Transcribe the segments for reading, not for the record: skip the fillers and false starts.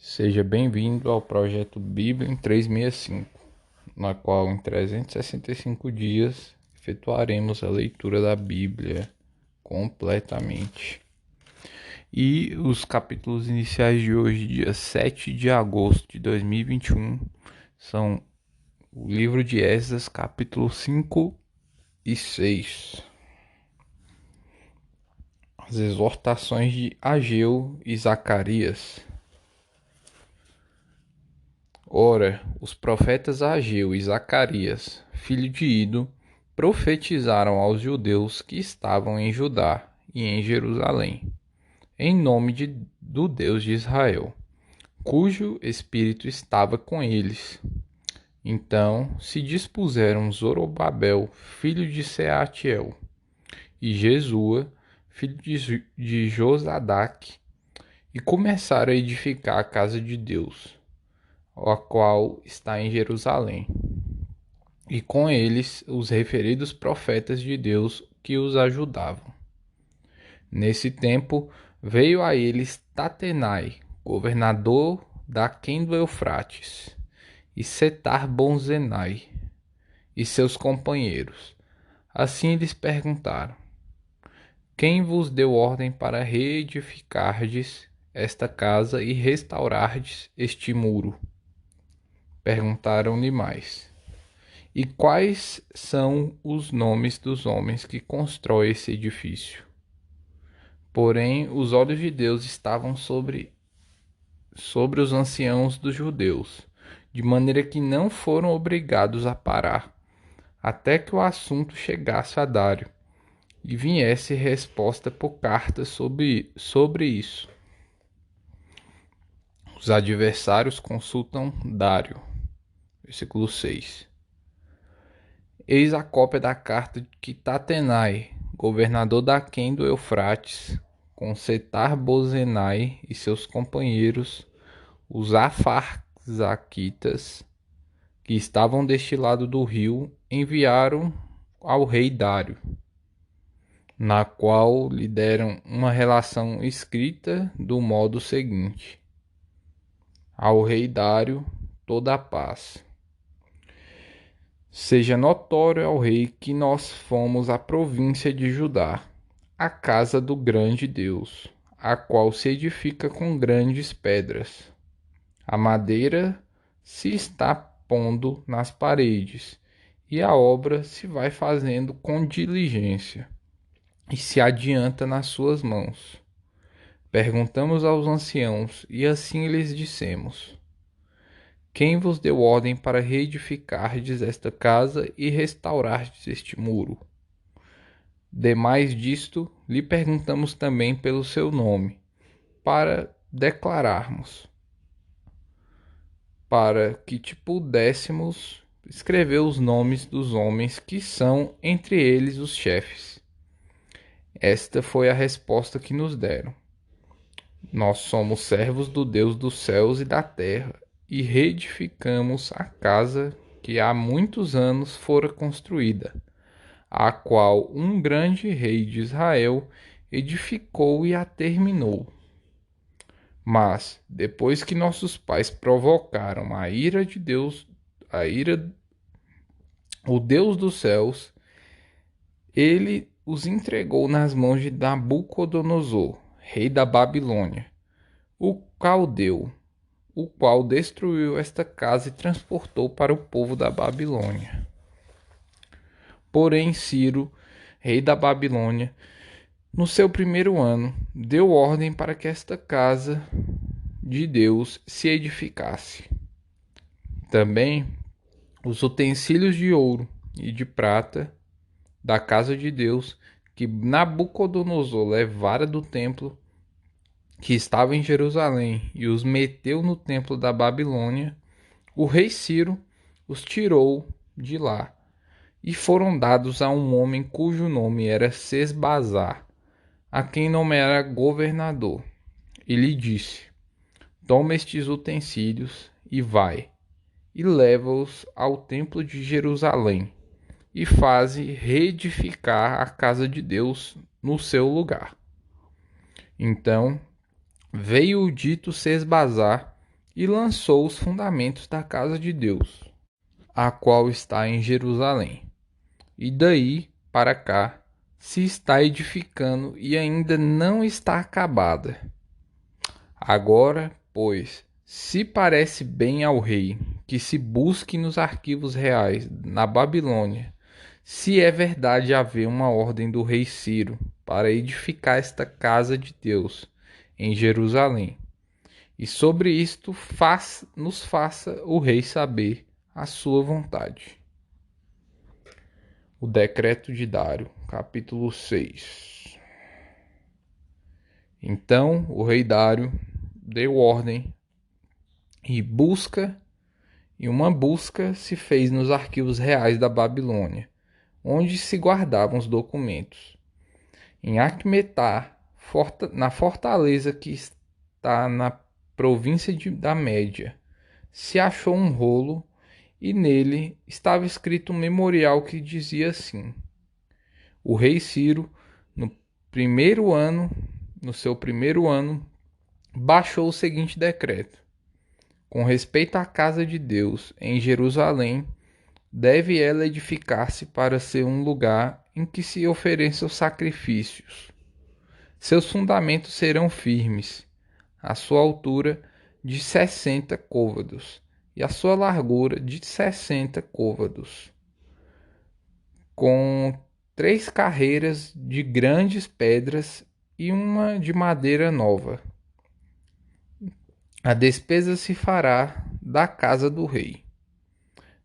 Seja bem-vindo ao projeto Bíblia em 365, na qual em 365 dias efetuaremos a leitura da Bíblia completamente. E os capítulos iniciais de hoje, dia 7 de agosto de 2021, são o livro de Esdras, capítulo 5 e 6. As exortações de Ageu e Zacarias. Ora, os profetas Ageu e Zacarias, filho de Ido, profetizaram aos judeus que estavam em Judá e em Jerusalém, em nome do Deus de Israel, cujo espírito estava com eles. Então se dispuseram Zorobabel, filho de Seatiel, e Jesua, filho de Josadaque, e começaram a edificar a casa de Deus, a qual está em Jerusalém, e com eles os referidos profetas de Deus que os ajudavam. Nesse tempo veio a eles Tatenai, governador daquém do Eufrates, e Setar-Bozenai, e seus companheiros. Assim lhes perguntaram: quem vos deu ordem para reedificardes esta casa e restaurardes este muro? Perguntaram-lhe mais: e quais são os nomes dos homens que constroem esse edifício? Porém, os olhos de Deus estavam sobre os anciãos dos judeus, de maneira que não foram obrigados a parar, até que o assunto chegasse a Dário, e viesse resposta por carta sobre isso. Os adversários consultam Dário. Versículo 6. Eis a cópia da carta que Tatenai, governador daquém do Eufrates, com Setar-Bozenai e seus companheiros, os Afarzaquitas, que estavam deste lado do rio, enviaram ao rei Dário, na qual lhe deram uma relação escrita do modo seguinte: ao rei Dário toda a paz. Seja notório ao rei que nós fomos a província de Judá, a casa do grande Deus, a qual se edifica com grandes pedras. A madeira se está pondo nas paredes, e a obra se vai fazendo com diligência, e se adianta nas suas mãos. Perguntamos aos anciãos, e assim lhes dissemos: quem vos deu ordem para reedificardes esta casa e restaurardes este muro? Demais disto, lhe perguntamos também pelo seu nome, para declararmos, para que te pudéssemos escrever os nomes dos homens que são entre eles os chefes. Esta foi a resposta que nos deram: nós somos servos do Deus dos céus e da terra, e reedificamos a casa que há muitos anos fora construída, a qual um grande rei de Israel edificou e a terminou. Mas, depois que nossos pais provocaram a ira de Deus, o Deus dos céus, ele os entregou nas mãos de Nabucodonosor, rei da Babilônia, o caldeu, o qual destruiu esta casa e transportou para o povo da Babilônia. Porém, Ciro, rei da Babilônia, no seu primeiro ano, deu ordem para que esta casa de Deus se edificasse. Também os utensílios de ouro e de prata da casa de Deus que Nabucodonosor levara do templo que estava em Jerusalém e os meteu no templo da Babilônia, o rei Ciro os tirou de lá e foram dados a um homem cujo nome era Sesbazar, a quem nomeara governador, e lhe disse: toma estes utensílios e vai, e leva-os ao templo de Jerusalém, e faze reedificar a casa de Deus no seu lugar. Então veio o dito Sesbazar e lançou os fundamentos da casa de Deus, a qual está em Jerusalém. E daí para cá se está edificando e ainda não está acabada. Agora, pois, se parece bem ao rei que se busque nos arquivos reais na Babilônia, se é verdade haver uma ordem do rei Ciro para edificar esta casa de Deus em Jerusalém. E sobre isto nos faça o rei saber a sua vontade. O decreto de Dário, capítulo 6. Então o rei Dário deu ordem e uma busca se fez nos arquivos reais da Babilônia, onde se guardavam os documentos. Em Acmetá, na fortaleza que está na província da Média, se achou um rolo e nele estava escrito um memorial que dizia assim: o rei Ciro, no seu primeiro ano, baixou o seguinte decreto: com respeito à casa de Deus em Jerusalém, deve ela edificar-se para ser um lugar em que se ofereçam sacrifícios. Seus fundamentos serão firmes, a sua altura de 60 côvados e a sua largura de 60 côvados, com 3 carreiras de grandes pedras e uma de madeira nova. A despesa se fará da casa do rei.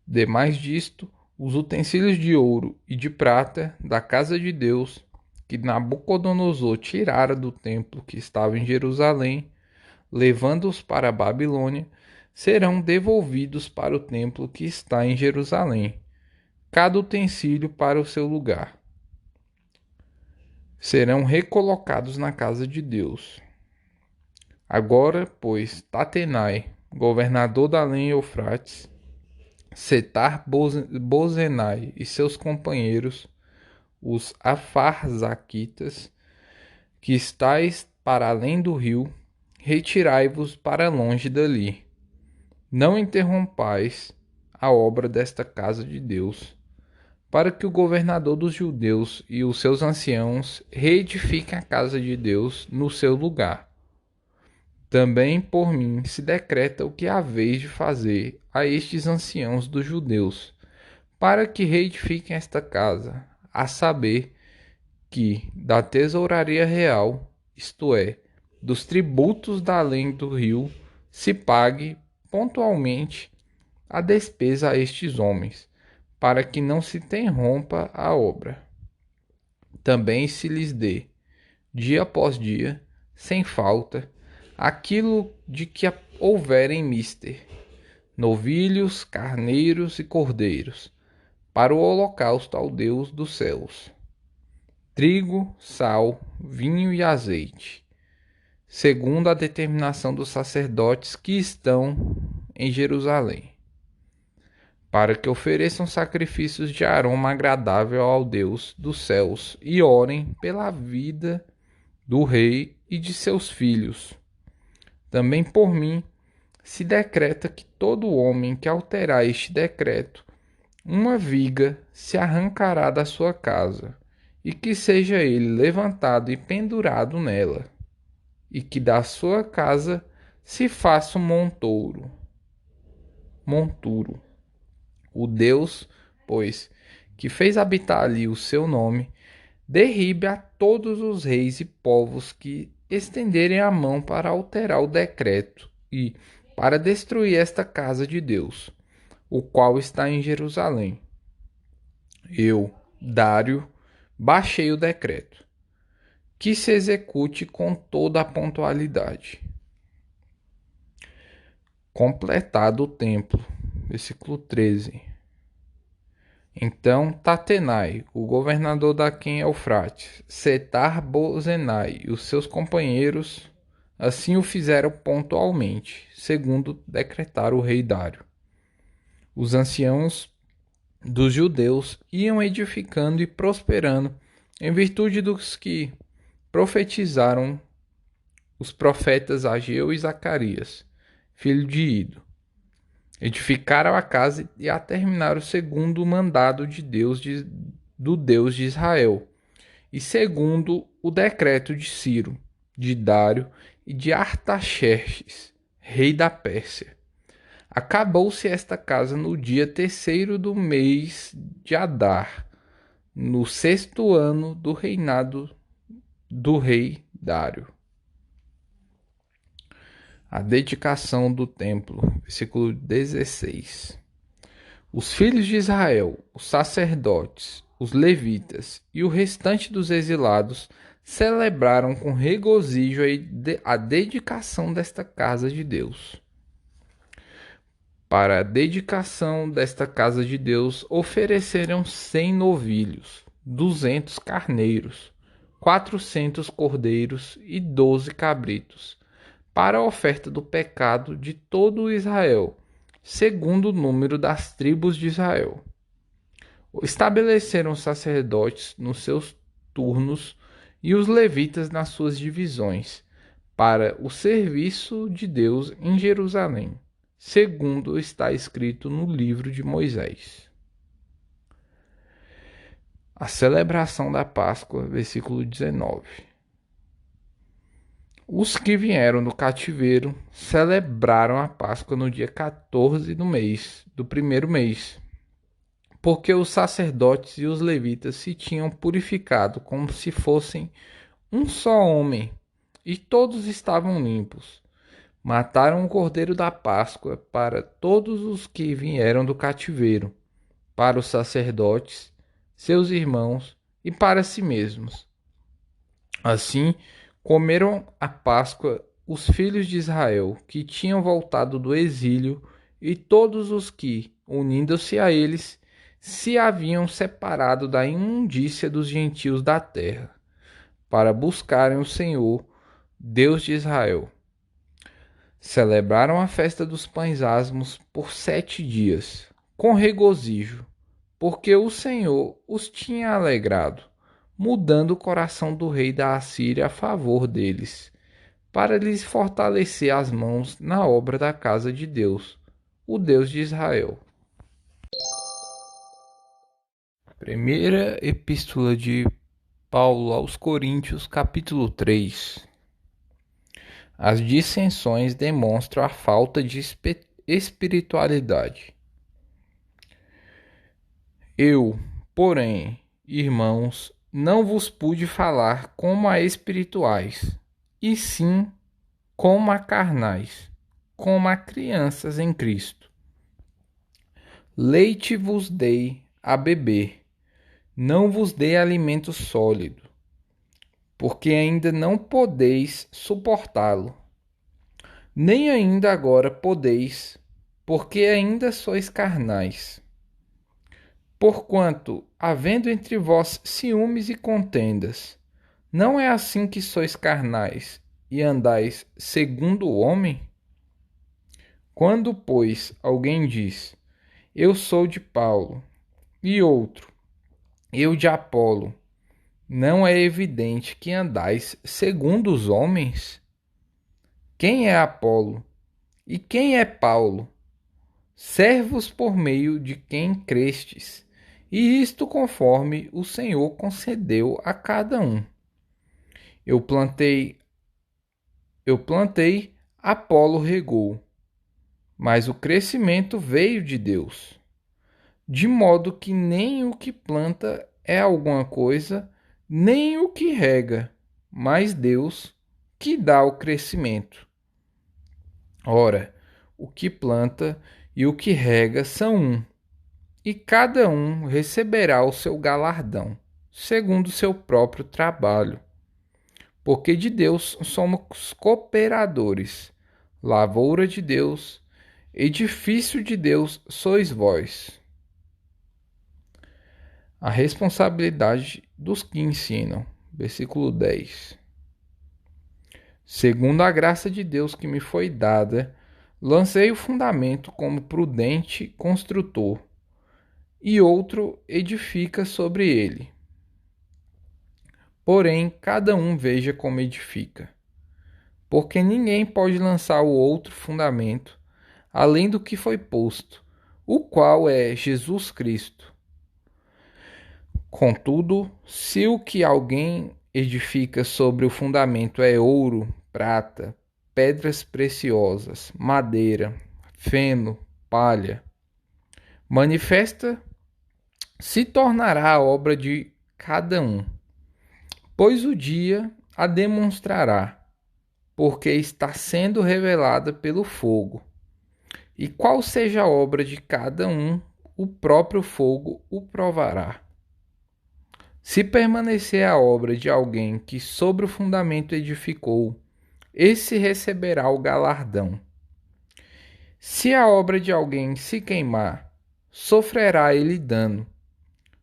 Demais disto, os utensílios de ouro e de prata da casa de Deus, que Nabucodonosor tirara do templo que estava em Jerusalém, levando-os para a Babilônia, serão devolvidos para o templo que está em Jerusalém, cada utensílio para o seu lugar. Serão recolocados na casa de Deus. Agora, pois, Tatenai, governador da além Eufrates, Setar-Bozenai e seus companheiros, os Afarzaquitas, que estáis para além do rio, retirai-vos para longe dali. Não interrompais a obra desta casa de Deus, para que o governador dos judeus e os seus anciãos reedifiquem a casa de Deus no seu lugar. Também por mim se decreta o que haveis de fazer a estes anciãos dos judeus, para que reedifiquem esta casa, a saber, que da tesouraria real, isto é, dos tributos da além do rio, se pague pontualmente a despesa a estes homens, para que não se interrompa a obra. Também se lhes dê, dia após dia, sem falta, aquilo de que houverem mister, novilhos, carneiros e cordeiros, para o holocausto ao Deus dos céus, trigo, sal, vinho e azeite, segundo a determinação dos sacerdotes que estão em Jerusalém, para que ofereçam sacrifícios de aroma agradável ao Deus dos céus e orem pela vida do rei e de seus filhos. Também por mim se decreta que todo homem que alterar este decreto, uma viga se arrancará da sua casa, e que seja ele levantado e pendurado nela, e que da sua casa se faça um monturo. O Deus, pois, que fez habitar ali o seu nome, derribe a todos os reis e povos que estenderem a mão para alterar o decreto e para destruir esta casa de Deus, o qual está em Jerusalém. Eu, Dário, baixei o decreto, que se execute com toda a pontualidade. Completado o templo. Versículo 13. Então Tatenai, o governador da quem Eufrates, Setar-Bozenai e os seus companheiros assim o fizeram pontualmente, segundo decretara o rei Dário. Os anciãos dos judeus iam edificando e prosperando em virtude dos que profetizaram os profetas Ageu e Zacarias, filho de Ido. Edificaram a casa e a terminaram segundo o mandado do Deus de Israel, e segundo o decreto de Ciro, de Dário e de Artaxerxes, rei da Pérsia. Acabou-se esta casa no dia terceiro do mês de Adar, no sexto ano do reinado do rei Dário. A dedicação do templo, versículo 16. Os filhos de Israel, os sacerdotes, os levitas e o restante dos exilados celebraram com regozijo a dedicação desta casa de Deus. Para a dedicação desta casa de Deus, ofereceram 100 novilhos, 200 carneiros, 400 cordeiros e 12 cabritos, para a oferta do pecado de todo Israel, segundo o número das tribos de Israel. Estabeleceram os sacerdotes nos seus turnos e os levitas nas suas divisões, para o serviço de Deus em Jerusalém, segundo está escrito no livro de Moisés. A celebração da Páscoa, versículo 19. Os que vieram do cativeiro celebraram a Páscoa no dia 14 do primeiro mês, porque os sacerdotes e os levitas se tinham purificado como se fossem um só homem, e todos estavam limpos. Mataram o cordeiro da Páscoa para todos os que vieram do cativeiro, para os sacerdotes, seus irmãos e para si mesmos. Assim, comeram a Páscoa os filhos de Israel, que tinham voltado do exílio, e todos os que, unindo-se a eles, se haviam separado da imundícia dos gentios da terra, para buscarem o Senhor, Deus de Israel. Celebraram a festa dos pães asmos por 7 dias, com regozijo, porque o Senhor os tinha alegrado, mudando o coração do rei da Assíria a favor deles, para lhes fortalecer as mãos na obra da casa de Deus, o Deus de Israel. Primeira Epístola de Paulo aos Coríntios, capítulo 3. As dissensões demonstram a falta de espiritualidade. Eu, porém, irmãos, não vos pude falar como a espirituais, e sim como a carnais, como a crianças em Cristo. Leite vos dei a beber, não vos dei alimento sólido, porque ainda não podeis suportá-lo. Nem ainda agora podeis, porque ainda sois carnais. Porquanto, havendo entre vós ciúmes e contendas, não é assim que sois carnais e andais segundo o homem? Quando, pois, alguém diz, eu sou de Paulo, e outro, eu de Apolo, não é evidente que andais segundo os homens? Quem é Apolo? E quem é Paulo? Servos por meio de quem crestes, e isto conforme o Senhor concedeu a cada um. Eu plantei, Apolo regou, mas o crescimento veio de Deus. De modo que nem o que planta é alguma coisa, nem o que rega, mas Deus que dá o crescimento. Ora, o que planta e o que rega são um, e cada um receberá o seu galardão, segundo o seu próprio trabalho. Porque de Deus somos cooperadores, lavoura de Deus, edifício de Deus sois vós. A responsabilidade dos que ensinam. Versículo 10. Segundo a graça de Deus que me foi dada, lancei o fundamento como prudente construtor, e outro edifica sobre ele. Porém, cada um veja como edifica. porque ninguém pode lançar o outro fundamento além do que foi posto, o qual é Jesus Cristo. Contudo, se o que alguém edifica sobre o fundamento é ouro, prata, pedras preciosas, madeira, feno, palha, manifesta se tornará a obra de cada um, pois o dia a demonstrará, porque está sendo revelada pelo fogo. E qual seja a obra de cada um, o próprio fogo o provará. Se permanecer a obra de alguém que sobre o fundamento edificou, esse receberá o galardão. Se a obra de alguém se queimar, sofrerá ele dano,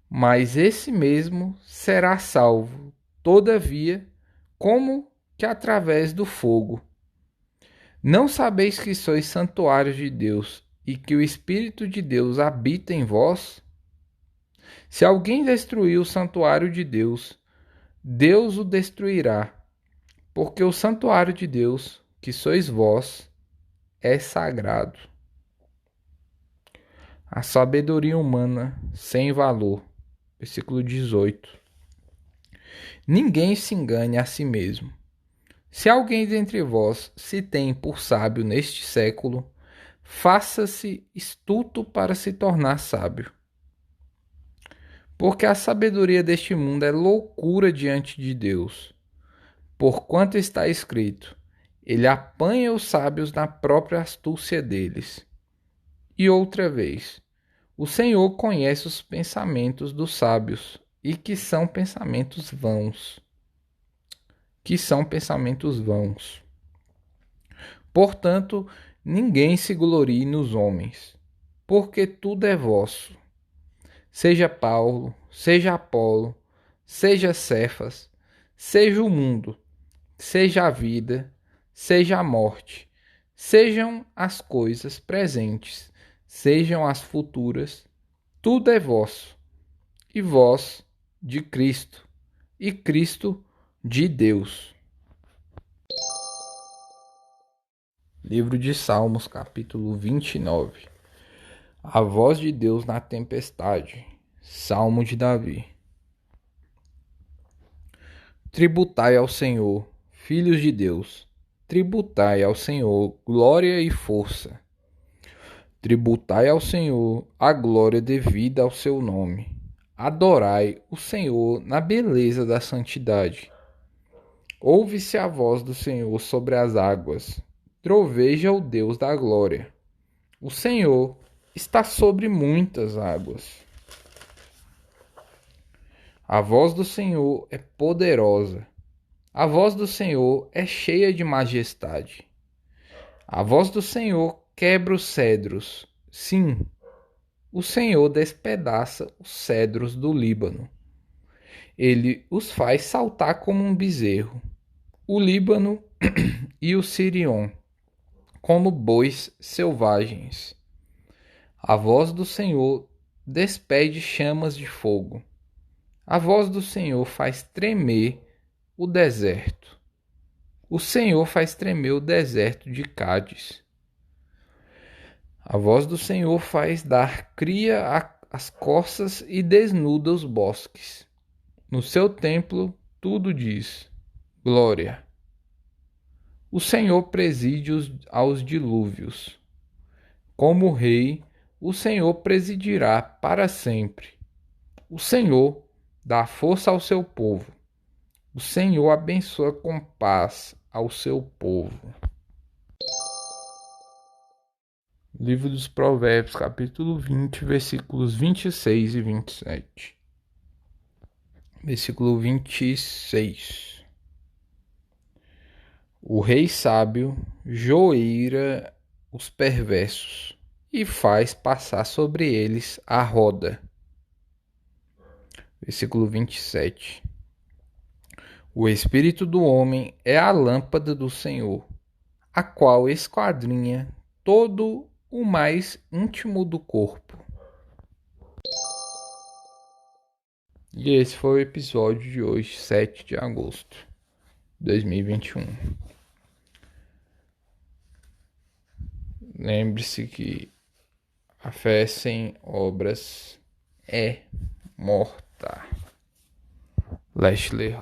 mas esse mesmo será salvo, todavia, como que através do fogo. Não sabeis que sois santuários de Deus e que o Espírito de Deus habita em vós? Se alguém destruir o santuário de Deus, Deus o destruirá, porque o santuário de Deus, que sois vós, é sagrado. A sabedoria humana sem valor. Versículo 18. Ninguém se engane a si mesmo. Se alguém dentre vós se tem por sábio neste século, faça-se estulto para se tornar sábio. Porque a sabedoria deste mundo é loucura diante de Deus. Porquanto está escrito, ele apanha os sábios na própria astúcia deles. E outra vez, o Senhor conhece os pensamentos dos sábios, e que são pensamentos vãos. Portanto, ninguém se glorie nos homens, porque tudo é vosso. Seja Paulo, seja Apolo, seja Cefas, seja o mundo, seja a vida, seja a morte, sejam as coisas presentes, sejam as futuras, tudo é vosso, e vós de Cristo, e Cristo de Deus. Livro de Salmos, capítulo 29. A voz de Deus na tempestade. Salmo de Davi. Tributai ao Senhor, filhos de Deus, tributai ao Senhor glória e força. Tributai ao Senhor a glória devida ao seu nome. Adorai o Senhor na beleza da santidade. Ouve-se a voz do Senhor sobre as águas. Troveja o Deus da glória. O Senhor está sobre muitas águas. A voz do Senhor é poderosa. A voz do Senhor é cheia de majestade. A voz do Senhor quebra os cedros. Sim, o Senhor despedaça os cedros do Líbano. Ele os faz saltar como um bezerro. O Líbano e o Sirion, como bois selvagens. A voz do Senhor despede chamas de fogo. A voz do Senhor faz tremer o deserto. O Senhor faz tremer o deserto de Cádiz. A voz do Senhor faz dar cria às corças e desnuda os bosques. No seu templo tudo diz: glória. O Senhor preside aos dilúvios. Como rei, o Senhor presidirá para sempre. O Senhor dá força ao seu povo. O Senhor abençoa com paz ao seu povo. Livro dos Provérbios, capítulo 20, versículos 26 e 27. Versículo 26. O rei sábio joeira os perversos e faz passar sobre eles a roda. Versículo 27. O espírito do homem é a lâmpada do Senhor, a qual esquadrinha todo o mais íntimo do corpo. E esse foi o episódio de hoje, 7 de agosto de 2021. Lembre-se que a fé sem obras é morta. Leslie